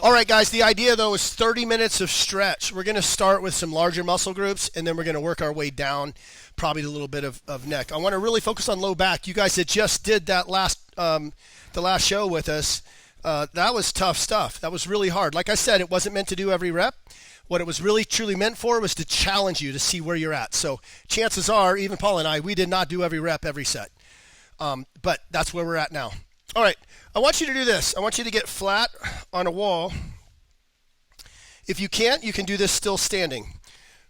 All right, guys, the idea, though, is 30 minutes of stretch. We're going to start with some larger muscle groups, and then we're going to work our way down, probably a little bit of neck. I want to really focus on low back. You guys that just did that the last show with us, that was tough stuff. That was really hard. Like I said, it wasn't meant to do every rep. What it was really, truly meant for was to challenge you to see where you're at. So chances are, even Paul and I, we did not do every rep, every set. But that's where we're at now. All right, I want you to do this. I want you to get flat on a wall. If you can't, you can do this still standing.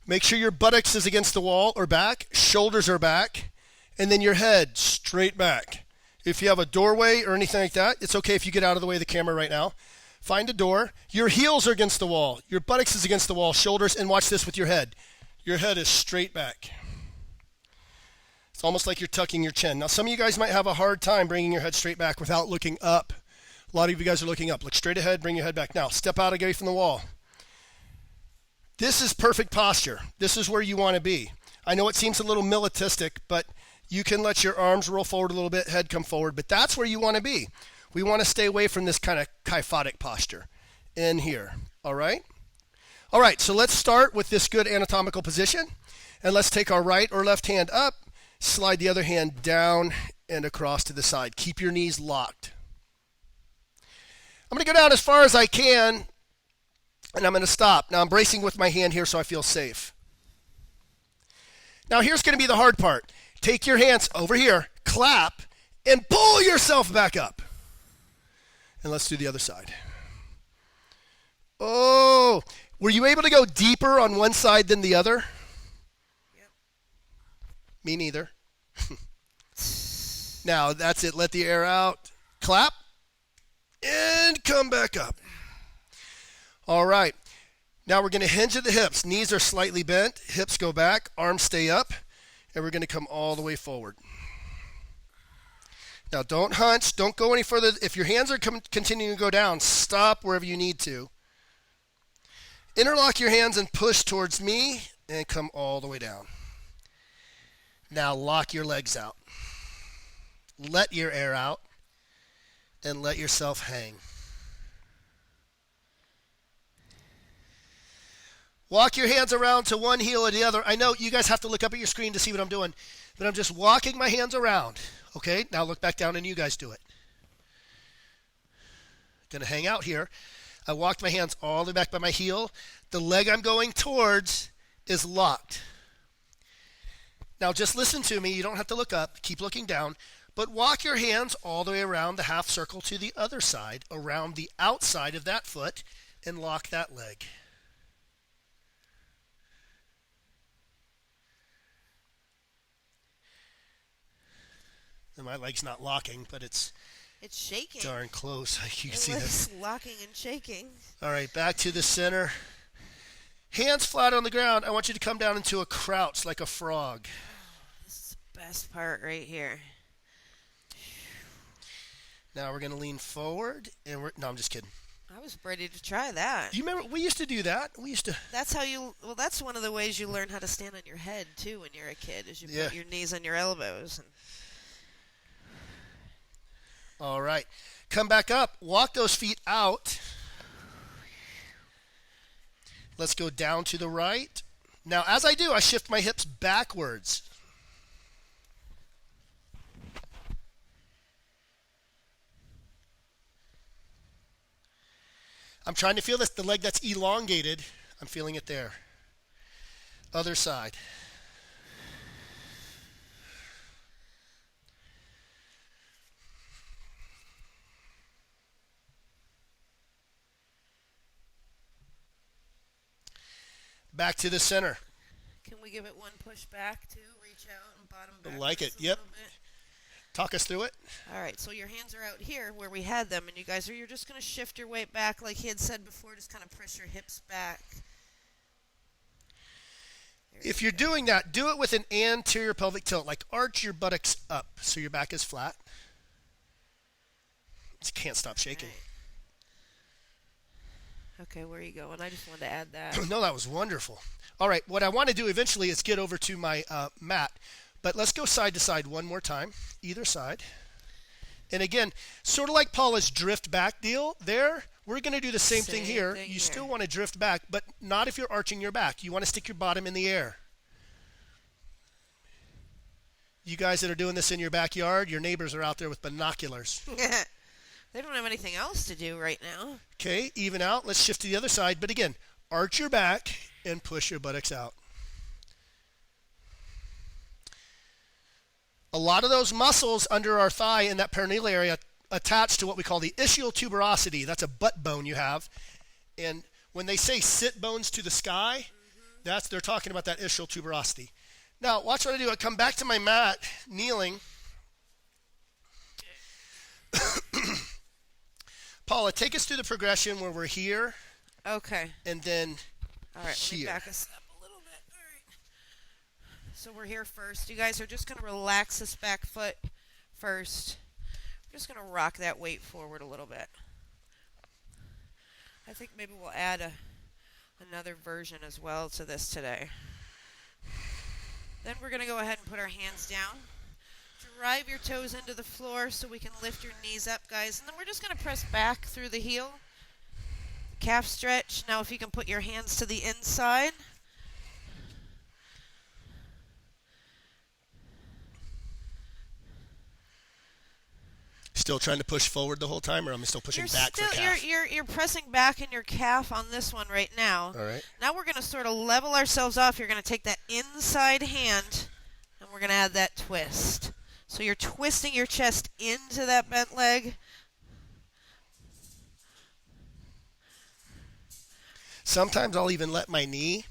Make sure your buttocks is against the wall or back, shoulders are back, and then your head straight back. If you have a doorway or anything like that, it's okay if you get out of the way of the camera right now. Find a door. Your heels are against the wall. Your buttocks is against the wall, shoulders, and watch this with your head. Your head is straight back. It's almost like you're tucking your chin. Now, some of you guys might have a hard time bringing your head straight back without looking up. A lot of you guys are looking up. Look straight ahead, bring your head back. Now, step out away from the wall. This is perfect posture. This is where you want to be. I know it seems a little militistic, but you can let your arms roll forward a little bit, head come forward, but that's where you want to be. We want to stay away from this kind of kyphotic posture in here, all right? All right, so let's start with this good anatomical position, and let's take our right or left hand up, slide the other hand down and across to the side. Keep your knees locked. I'm going to go down as far as I can, and I'm going to stop. Now I'm bracing with my hand here so I feel safe. Now here's going to be the hard part. Take your hands over here, clap, and pull yourself back up. And let's do the other side. Oh, were you able to go deeper on one side than the other? Yep. Me neither. Now, that's it. Let the air out. Clap. And come back up. All right. Now we're going to hinge at the hips. Knees are slightly bent. Hips go back. Arms stay up. And we're going to come all the way forward. Now, don't hunch. Don't go any further. If your hands are continuing to go down, stop wherever you need to. Interlock your hands and push towards me and come all the way down. Now, lock your legs out. Let your air out and let yourself hang. Walk your hands around to one heel or the other. I know you guys have to look up at your screen to see what I'm doing, but I'm just walking my hands around. Okay, now look back down and you guys do it. Gonna hang out here. I walked my hands all the way back by my heel. The leg I'm going towards is locked. Now just listen to me. You don't have to look up. Keep looking down. But walk your hands all the way around the half circle to the other side, around the outside of that foot, and lock that leg. And my leg's not locking, but it's shaking. darn close. You can It see was this. locking and shaking. All right, back to the center. Hands flat on the ground. I want you to come down into a crouch like a frog. This is the best part right here. Now we're going to lean forward, and no, I'm just kidding. I was ready to try that. Do you remember, we used to do that. That's how that's one of the ways you learn how to stand on your head, too, when you're a kid, is you put your knees on your elbows. All right. Come back up. Walk those feet out. Let's go down to the right. Now, as I do, I shift my hips backwards. I'm trying to feel this, the leg that's elongated. I'm feeling it there. Other side. Back to the center. Can we give it one push back, too? Reach out and bottom back. I like it. Yep. Talk us through it. All right, so your hands are out here where we had them, and you're just going to shift your weight back like he had said before. Just kind of press your hips back. If you're doing that, do it with an anterior pelvic tilt, like arch your buttocks up so your back is flat. Just can't stop shaking. Right. Okay, where are you going? I just wanted to add that. No, that was wonderful. All right, what I want to do eventually is get over to my mat. But let's go side to side one more time, either side. And again, sort of like Paula's drift back deal there, We're going to do the same thing here. You still want to drift back, but not if you're arching your back. You want to stick your bottom in the air. You guys that are doing this in your backyard, your neighbors are out there with binoculars. They don't have anything else to do right now. Okay, even out. Let's shift to the other side. But again, arch your back and push your buttocks out. A lot of those muscles under our thigh in that perineal area attach to what we call the ischial tuberosity. That's a butt bone you have. And when they say sit bones to the sky, they're talking about that ischial tuberosity. Now, watch what I do. I come back to my mat, kneeling. Paula, take us through the progression where we're here. Okay. And then all right, here. Let me back us up a little bit. All right. So we're here first. You guys are just going to relax this back foot first. I'm just going to rock that weight forward a little bit. I think maybe we'll add another version as well to this today. Then we're going to go ahead and put our hands down. Drive your toes into the floor so we can lift your knees up, guys. And then we're just going to press back through the heel. Calf stretch. Now if you can put your hands to the inside. Still trying to push forward the whole time, or am I still pushing back for calf? You're pressing back in your calf on this one right now. All right. Now we're going to sort of level ourselves off. You're going to take that inside hand, and we're going to add that twist. So you're twisting your chest into that bent leg. Sometimes I'll even let my knee,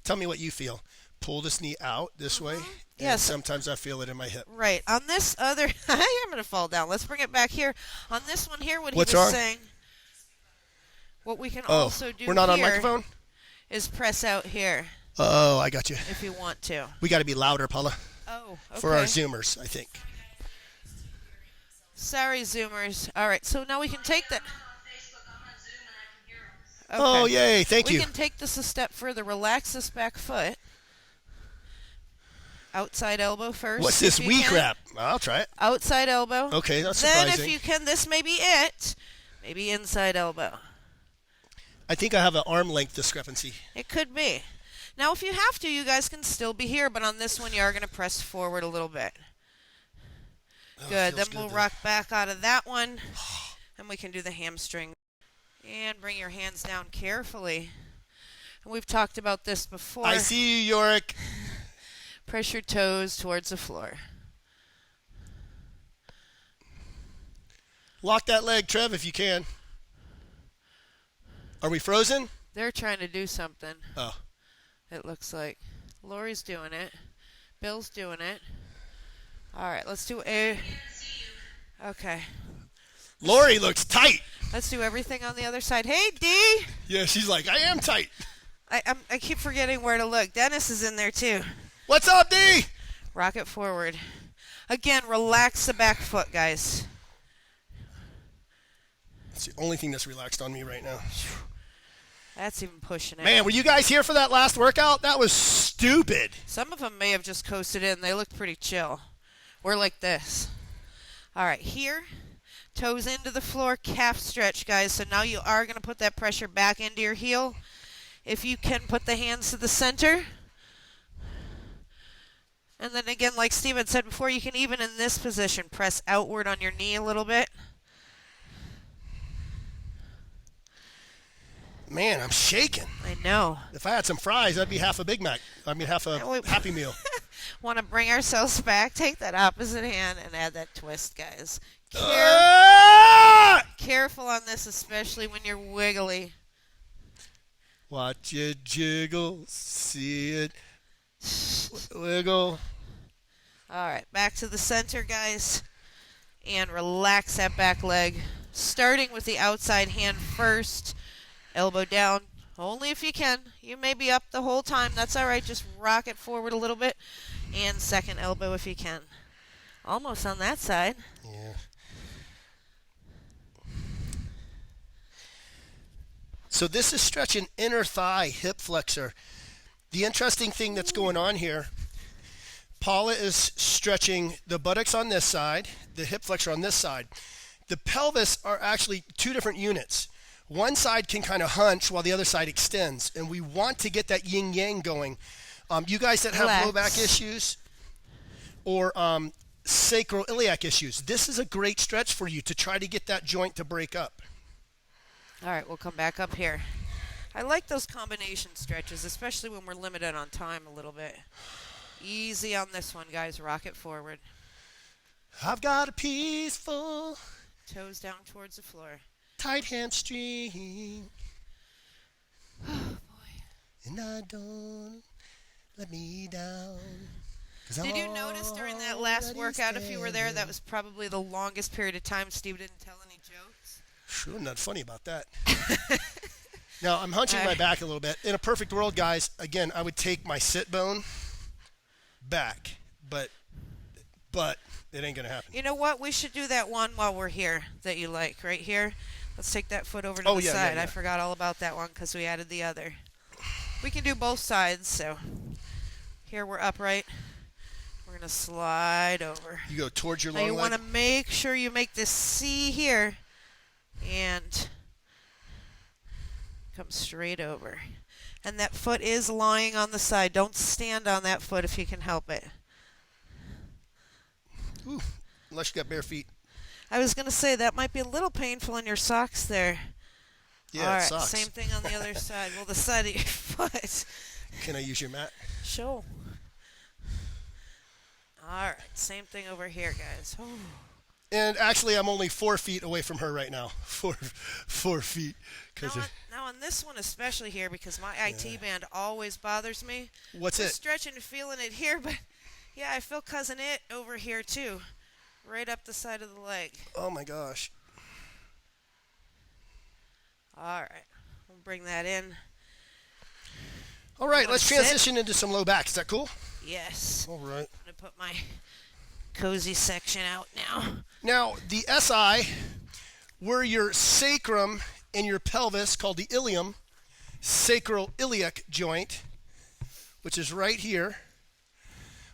tell me what you feel, pull this knee out this way. Yes. Sometimes I feel it in my hip. Right. On this other, I'm going to fall down. Let's bring it back here. On this one here, What's he was wrong? saying, what we can also do we're not on here microphone? is press out here Oh, I got you. if you want to. We got to be louder, Paula, Oh, okay. for our Zoomers, I think. Sorry, Zoomers. All right, so now we can take that. Okay. Oh, yay. Thank you. We can take this a step further. Relax this back foot. Outside elbow first. What's this wee crap? I'll try it. Outside elbow. Okay, that's then surprising. if you can, this may be it. Maybe inside elbow. I think I have an arm length discrepancy. It could be. Now, if you have to, you guys can still be here, but on this one, you are going to press forward a little bit. Good. Then we'll rock back out of that one, and we can do the hamstring. And bring your hands down carefully. And we've talked about this before. I see you, Yorick. Press your toes towards the floor. Lock that leg, Trev, if you can. Are we frozen? They're trying to do something. Oh. It looks like. Lori's doing it. Bill's doing it. All right, let's do a... Okay. Lori looks tight. Let's do everything on the other side. Hey, Dee! Yeah, she's like, I am tight. I keep forgetting where to look. Dennis is in there, too. What's up, D? Rock it forward. Again, relax the back foot, guys. It's the only thing that's relaxed on me right now. That's even pushing it. Man, were you guys here for that last workout? That was stupid. Some of them may have just coasted in. They looked pretty chill. We're like this. All right, here. Toes into the floor, calf stretch, guys. So now you are going to put that pressure back into your heel. If you can, put the hands to the center. And then again, like Steven said before, you can even in this position press outward on your knee a little bit. Man, I'm shaking. I know. If I had some fries, that'd be half a Big Mac. I mean, half a Happy Meal. Want to bring ourselves back. Take that opposite hand and add that twist, guys. Careful on this, especially when you're wiggly. Watch it jiggle, see it wiggle. All right, back to the center, guys. And relax that back leg. Starting with the outside hand first. Elbow down, only if you can. You may be up the whole time. That's all right. Just rock it forward a little bit. And second elbow if you can. Almost on that side. Yeah. So this is stretching inner thigh, hip flexor. The interesting thing that's going on here, Paula is stretching the buttocks on this side, the hip flexor on this side. The pelvis are actually two different units. one side can kind of hunch while the other side extends, and we want to get that yin-yang going. You guys that have low back issues or sacroiliac issues, this is a great stretch for you to try to get that joint to break up. All right, we'll come back up here. I like those combination stretches, especially when we're limited on time a little bit. Easy on this one, guys. Rock it forward. I've got a peaceful Toes down towards the floor. tight hamstring. Oh, boy. And I don't let me down. Did you notice during that last workout, if you were there, that was probably the longest period of time Steve didn't tell any jokes? Sure, not funny about that. Now, I'm hunching my back a little bit. In a perfect world, guys, again, I would take my sit bone back, but it ain't going to happen. You know what? We should do that one while we're here that you like, right here. Let's take that foot over to the side. Yeah. I forgot all about that one because we added the other. We can do both sides, so here we're upright. We're going to slide over. You go towards your now long you want leg. to make sure you make this C here and come straight over. And that foot is lying on the side. Don't stand on that foot if you can help it. Ooh, unless you got bare feet. I was going to say that might be a little painful in your socks there. Yeah, all right, it sucks. same thing on the other side. Well, the side of your foot. Can I use your mat? Sure. All right, same thing over here, guys. Ooh. And actually, I'm only 4 feet away from her right now. Four feet. Now on this one especially here, because my IT band always bothers me. What's Just it? stretching and feeling it here, but yeah, I feel cousin it over here too. Right up the side of the leg. Oh my gosh. All right, we'll bring that in. All right, let's transition into some low back. Is that cool? Yes. All right. I'm going to put my cozy section out now. Now, the SI, where your sacrum and your pelvis, called the ilium, sacroiliac joint, which is right here,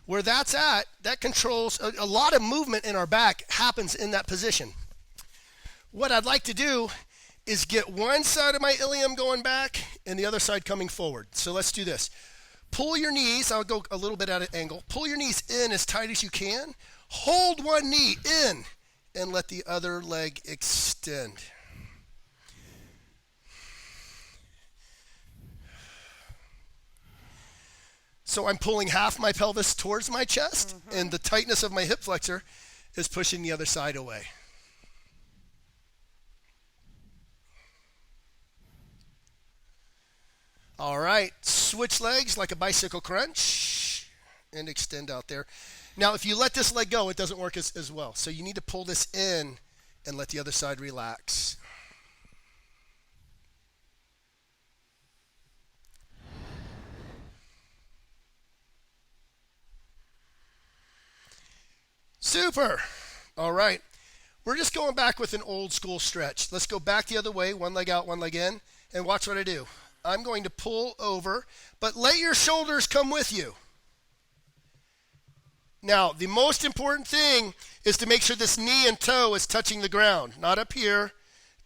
where that's at, that controls a lot of movement in our back happens in that position. What I'd like to do is get one side of my ilium going back and the other side coming forward. So let's do this. Pull your knees. I'll go a little bit at an angle. Pull your knees in as tight as you can. Hold one knee in and let the other leg extend. So I'm pulling half my pelvis towards my chest, and the tightness of my hip flexor is pushing the other side away. All right, switch legs like a bicycle crunch and extend out there. Now, if you let this leg go, it doesn't work as well. So you need to pull this in and let the other side relax. Super. All right. We're just going back with an old school stretch. Let's go back the other way, one leg out, one leg in, and watch what I do. I'm going to pull over, but let your shoulders come with you. Now, the most important thing is to make sure this knee and toe is touching the ground, not up here,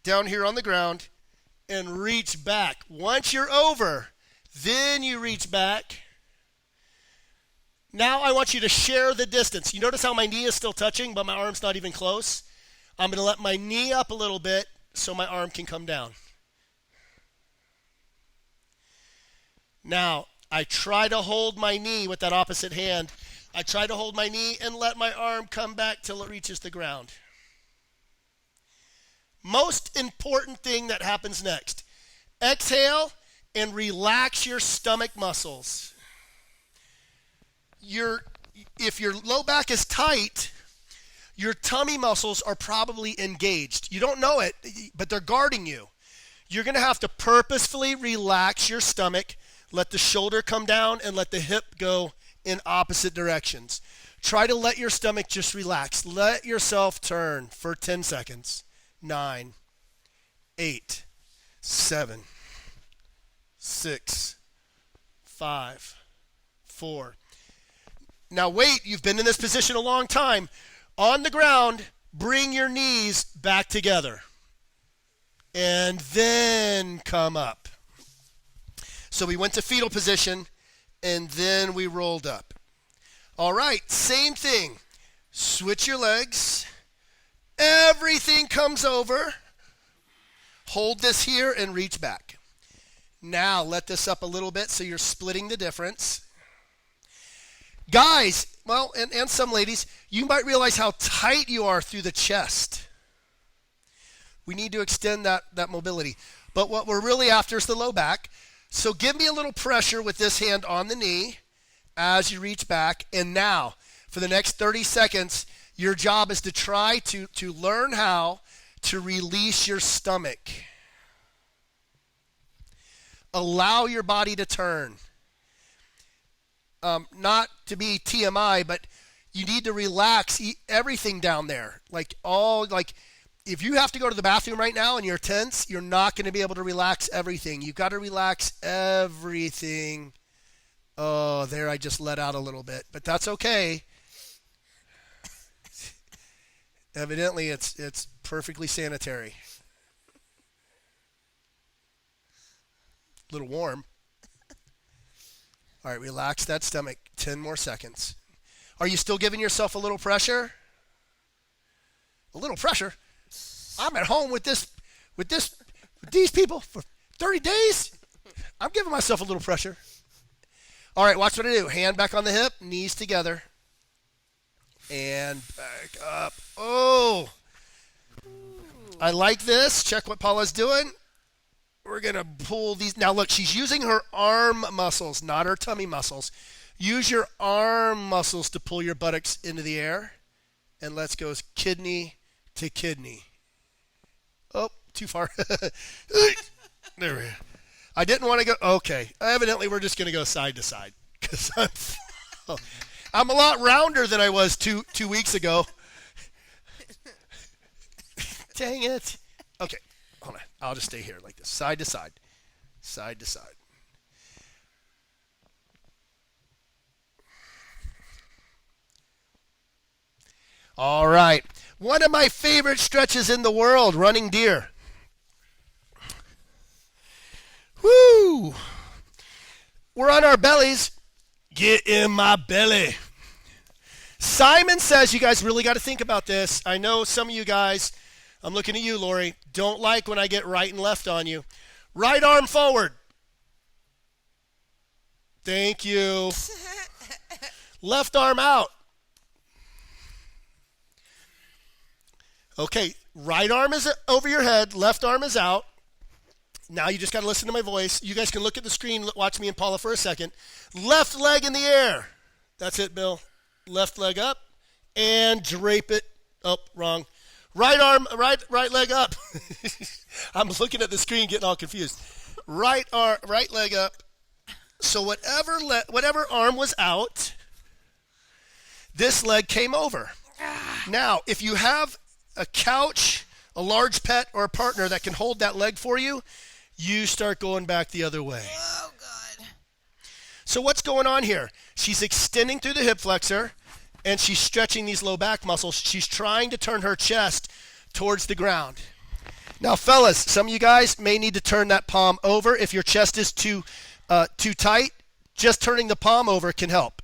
down here on the ground, and reach back. Once you're over, then you reach back. Now I want you to share the distance. You notice how my knee is still touching, but my arm's not even close? I'm going to let my knee up a little bit so my arm can come down. Now, I try to hold my knee with that opposite hand. I try to hold my knee and let my arm come back till it reaches the ground. Most important thing that happens next. Exhale and relax your stomach muscles. If your low back is tight, your tummy muscles are probably engaged. You don't know it, but they're guarding you. You're going to have to purposefully relax your stomach, let the shoulder come down, and let the hip go in opposite directions. Try to let your stomach just relax. Let yourself turn for 10 seconds. 9, 8, 7, 6, 5, 4. Now wait, you've been in this position a long time. On the ground, bring your knees back together. and then come up. So we went to fetal position, and then we rolled up. All right, same thing. Switch your legs. Everything comes over. Hold this here and reach back. Now let this up a little bit so you're splitting the difference. Guys, well, and some ladies, you might realize how tight you are through the chest. We need to extend that mobility. But what we're really after is the low back. So give me a little pressure with this hand on the knee as you reach back. And now, for the next 30 seconds, your job is to try to learn how to release your stomach. Allow your body to turn. Not to be TMI, but you need to relax everything down there. If you have to go to the bathroom right now and you're tense, you're not going to be able to relax everything. You've got to relax everything. Oh, there I just let out a little bit, but that's okay. Evidently, it's perfectly sanitary. A little warm. All right, relax that stomach. 10 more seconds. Are you still giving yourself a little pressure? A little pressure? I'm at home with these people for 30 days. I'm giving myself a little pressure. All right, watch what I do. Hand back on the hip, knees together. And back up. Oh, I like this. Check what Paula's doing. We're going to pull these. Now, look, she's using her arm muscles, not her tummy muscles. Use your arm muscles to pull your buttocks into the air. And let's go kidney to kidney. Oh, too far. There we go. I didn't want to go. Okay. Evidently, we're just going to go side to side. Because I'm a lot rounder than I was two weeks ago. Dang it. Okay. Hold on. I'll just stay here like this. Side to side. Side to side. All right. One of my favorite stretches in the world, running deer. Woo! We're on our bellies. Get in my belly. Simon says, you guys really got to think about this. I know some of you guys, I'm looking at you, Lori, don't like when I get right and left on you. Right arm forward. Thank you. Left arm out. Okay, right arm is over your head, left arm is out. Now you just got to listen to my voice. You guys can look at the screen, watch me and Paula for a second. Left leg in the air. That's it, Bill. Left leg up and drape it. Oh, wrong. Right arm, right leg up. I'm looking at the screen getting all confused. Right leg up. So whatever arm was out, this leg came over. Now, if you have a couch, a large pet, or a partner that can hold that leg for you, you start going back the other way. Oh, God. So what's going on here? She's extending through the hip flexor, and she's stretching these low back muscles. She's trying to turn her chest towards the ground. Now, fellas, some of you guys may need to turn that palm over. If your chest is too tight, just turning the palm over can help.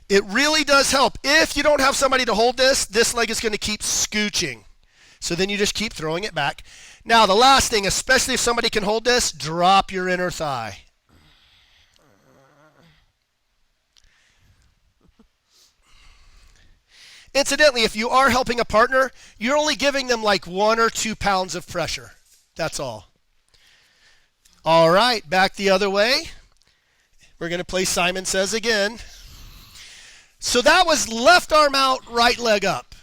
It really does help. If you don't have somebody to hold this leg is going to keep scooching. So then you just keep throwing it back. Now, the last thing, especially if somebody can hold this, drop your inner thigh. Incidentally, if you are helping a partner, you're only giving them like 1 or 2 pounds of pressure. That's all. All right, back the other way. We're going to play Simon Says again. So that was left arm out, right leg up.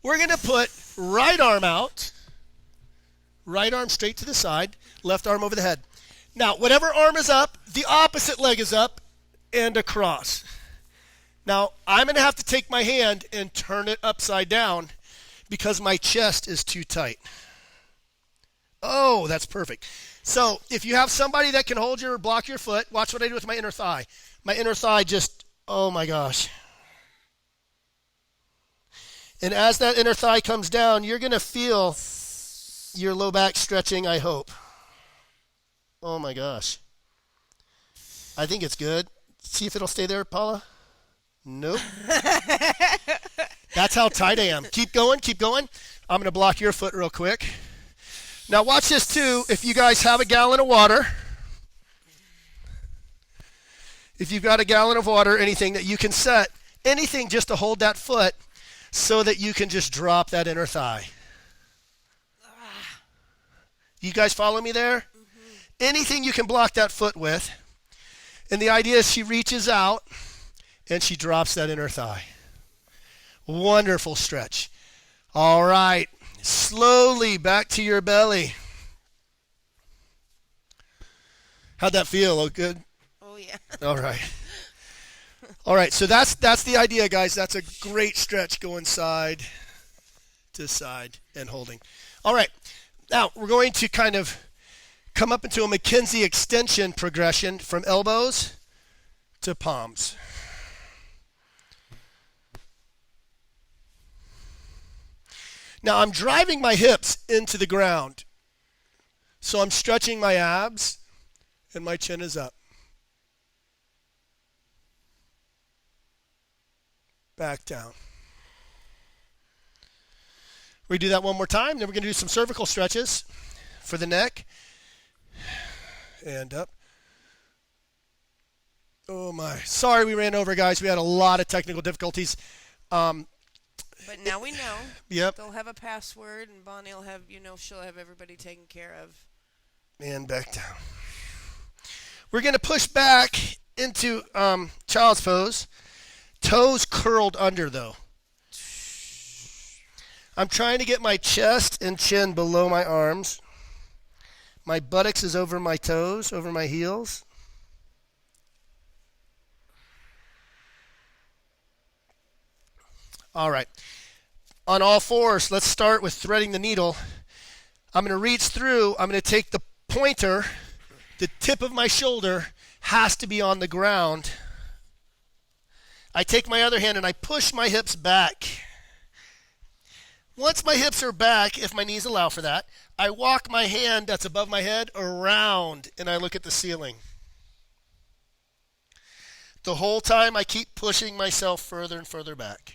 We're going to put right arm out, right arm straight to the side, left arm over the head. Now, whatever arm is up, the opposite leg is up and across. Now, I'm going to have to take my hand and turn it upside down because my chest is too tight. Oh, that's perfect. So if you have somebody that can hold your or block your foot, watch what I do with my inner thigh. My inner thigh just, oh my gosh. And as that inner thigh comes down, you're going to feel your low back stretching, I hope. Oh my gosh. I think it's good. See if it'll stay there, Paula. Nope. That's how tight I am. Keep going, keep going. I'm going to block your foot real quick. Now watch this too. If you guys have a gallon of water, if you've got a gallon of water, anything that you can set, anything just to hold that foot so that you can just drop that inner thigh. You guys follow me there? Mm-hmm. Anything you can block that foot with. And the idea is she reaches out and she drops that inner thigh. Wonderful stretch. All right. Slowly back to your belly. How'd that feel? Oh, good? Oh, yeah. All right. All right, so that's the idea, guys. That's a great stretch going side to side and holding. All right, now we're going to kind of come up into a McKenzie extension progression from elbows to palms. Now I'm driving my hips into the ground. So I'm stretching my abs and my chin is up. Back down. We do that one more time. Then we're going to do some cervical stretches for the neck. And up. Oh my. Sorry we ran over, guys. We had a lot of technical difficulties. But now we know. Yep. They'll have a password, and Bonnie will have, she'll have everybody taken care of. And back down. We're going to push back into child's pose. Toes curled under, though. I'm trying to get my chest and chin below my arms. My buttocks is over my toes, over my heels. All right. On all fours, let's start with threading the needle. I'm going to reach through. I'm going to take the pointer. The tip of my shoulder has to be on the ground. I take my other hand and I push my hips back. Once my hips are back, if my knees allow for that, I walk my hand that's above my head around and I look at the ceiling. The whole time I keep pushing myself further and further back.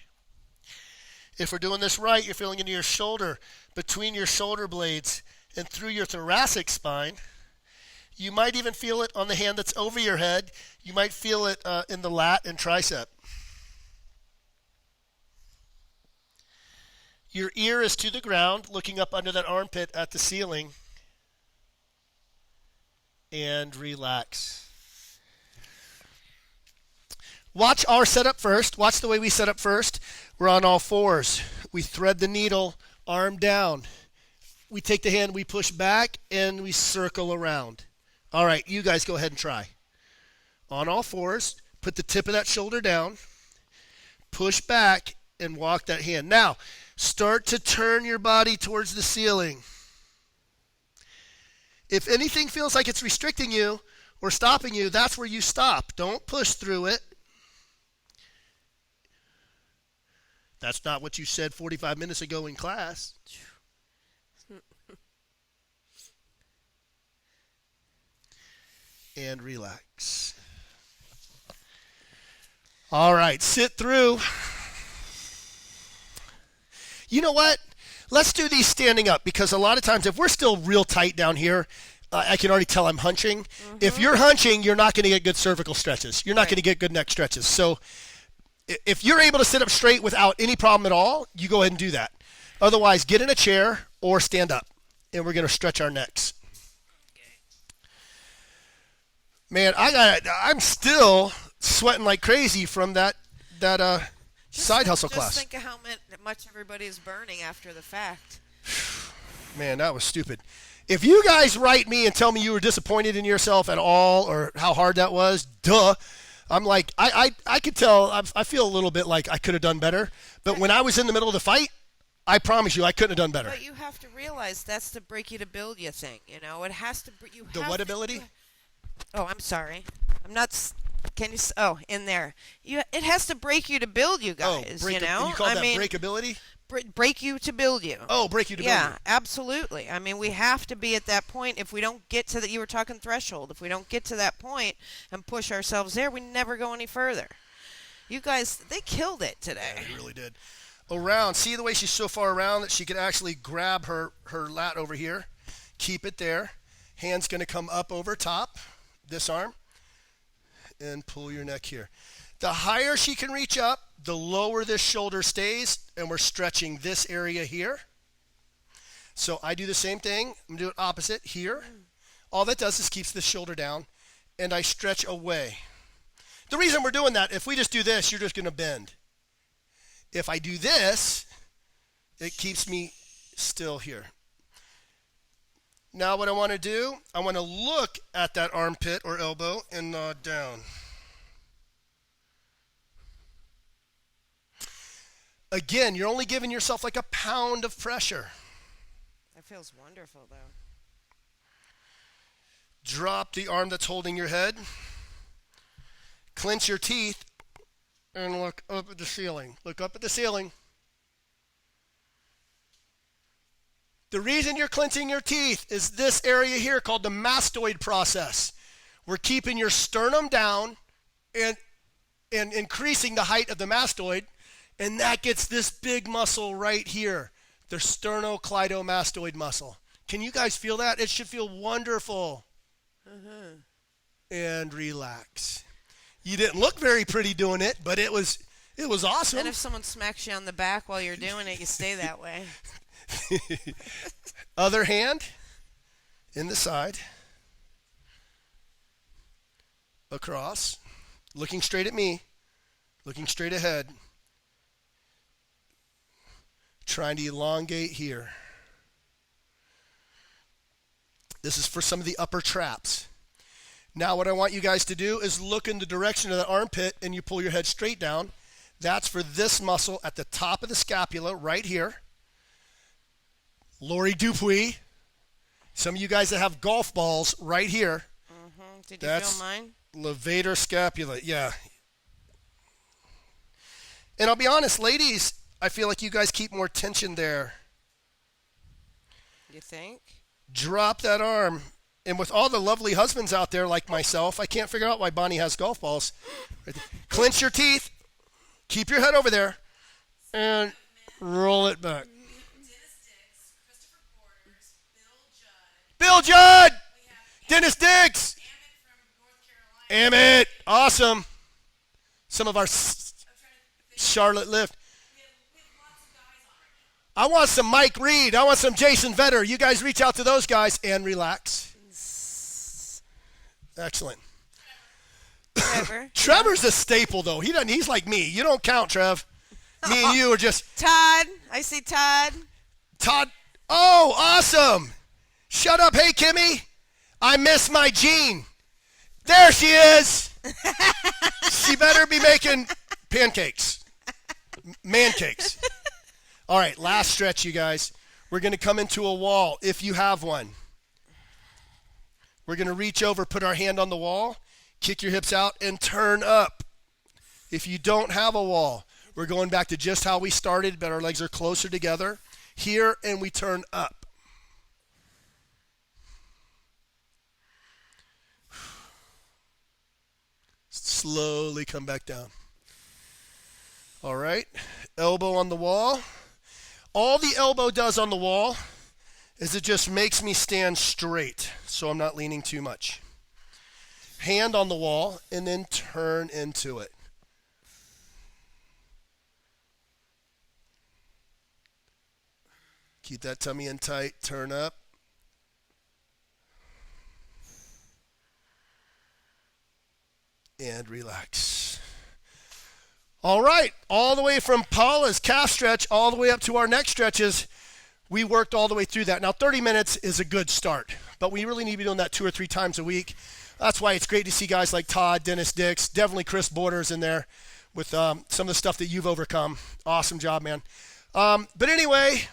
If we're doing this right, you're feeling into your shoulder, between your shoulder blades and through your thoracic spine. You might even feel it on the hand that's over your head. You might feel it in the lat and tricep. Your ear is to the ground, looking up under that armpit at the ceiling. And relax. Watch our setup first. Watch the way we set up first. We're on all fours. We thread the needle, arm down. We take the hand, we push back, and we circle around. All right, you guys go ahead and try. On all fours, put the tip of that shoulder down, push back, and walk that hand. Now, start to turn your body towards the ceiling. If anything feels like it's restricting you or stopping you, that's where you stop. Don't push through it. That's not what you said 45 minutes ago in class. And relax. All right, sit through. You know what? Let's do these standing up because a lot of times if we're still real tight down here, I can already tell I'm hunching. Mm-hmm. If you're hunching, you're not going to get good cervical stretches. You're not going to get good neck stretches. So if you're able to sit up straight without any problem at all, you go ahead and do that. Otherwise, get in a chair or stand up, and we're going to stretch our necks. Man, I'm still sweating like crazy from that side hustle class. Just think of how much everybody is burning after the fact. Man, that was stupid. If you guys write me and tell me you were disappointed in yourself at all or how hard that was, duh. I'm like, I could tell, I feel a little bit like I could have done better. But when I was in the middle of the fight, I promise you I couldn't have done better. But you have to realize that's the break you to build you thing. You know, it has to. The what ability? Oh, I'm sorry. I'm not. Can you? Oh, in there. It has to break you to build you guys. You know. Can you call that breakability? break you to build you. Oh, break you to build you. Yeah, absolutely. I mean, we have to be at that point. If we don't get to that, you were talking threshold. If we don't get to that point and push ourselves there, we never go any further. You guys, they killed it today. Yeah, they really did. Around. See the way she's so far around that she could actually grab her lat over here. Keep it there. Hand's going to come up over top, this arm, and pull your neck here. The higher she can reach up, the lower this shoulder stays, and we're stretching this area here. So I do the same thing. I'm going to do it opposite here. All that does is keeps this shoulder down, and I stretch away. The reason we're doing that, if we just do this, you're just going to bend. If I do this, it keeps me still here. Now what I want to do, I want to look at that armpit or elbow and nod down. Again, you're only giving yourself like a pound of pressure. That feels wonderful, though. Drop the arm that's holding your head. Clench your teeth and look up at the ceiling. Look up at the ceiling. The reason you're clenching your teeth is this area here called the mastoid process. We're keeping your sternum down and increasing the height of the mastoid, and that gets this big muscle right here, the sternocleidomastoid muscle. Can you guys feel that? It should feel wonderful. And relax. You didn't look very pretty doing it, but it was awesome. And if someone smacks you on the back while you're doing it, you stay that way. Other hand in the side. Across. Looking straight at me. Looking straight ahead. Trying to elongate here. This is for some of the upper traps. Now what I want you guys to do is look in the direction of the armpit and you pull your head straight down. That's for this muscle at the top of the scapula right here. Lori Dupuis. Some of you guys that have golf balls right here. Did you feel mine? Levator scapula, yeah. And I'll be honest, ladies, I feel like you guys keep more tension there. You think? Drop that arm. And with all the lovely husbands out there like myself, I can't figure out why Bonnie has golf balls. Clench your teeth. Keep your head over there. And roll it back. Bill Judd! Dennis Diggs! Amit! Awesome. Some of our Charlotte lift. I want some Mike Reed. I want some Jason Vetter. You guys reach out to those guys and relax. Excellent. Trevor's a staple, though. He's like me. You don't count, Trev. Me and you are just... Todd. I see Todd. Todd. Oh, awesome. Shut up. Hey, Kimmy. I miss my Jean. There she is. She better be making pancakes. Man cakes. All right, last stretch, you guys. We're going to come into a wall if you have one. We're going to reach over, put our hand on the wall, kick your hips out, and turn up. If you don't have a wall, we're going back to just how we started, but our legs are closer together. Here, and we turn up. Slowly come back down. All right, elbow on the wall. All the elbow does on the wall is it just makes me stand straight, so I'm not leaning too much. Hand on the wall, and then turn into it. Keep that tummy in tight, turn up. And relax. All right, all the way from Paula's calf stretch all the way up to our neck stretches, we worked all the way through that. Now, 30 minutes is a good start, but we really need to be doing that 2 or 3 times a week. That's why it's great to see guys like Todd, Dennis Dix, definitely Chris Borders in there with some of the stuff that you've overcome. Awesome job, man. But anyway,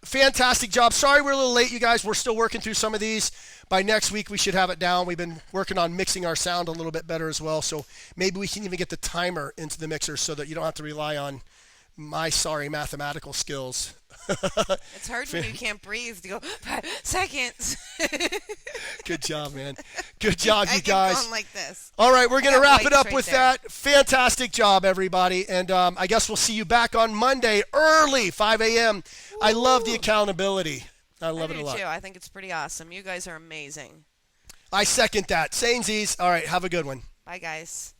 fantastic job. Sorry we're a little late, you guys. We're still working through some of these. By next week, we should have it down. We've been working on mixing our sound a little bit better as well, so maybe we can even get the timer into the mixer so that you don't have to rely on my sorry mathematical skills. It's hard when you can't breathe to go 5 seconds. Good job, man. Good job, I you can guys. go on like this. All right, we're going to got wrap it lights up right with there. that. Fantastic job, everybody. And I guess we'll see you back on Monday early, 5 a.m. I love the accountability. I love it a lot. Too. I think it's pretty awesome. You guys are amazing. I second that. Sainsies. All right, have a good one. Bye, guys.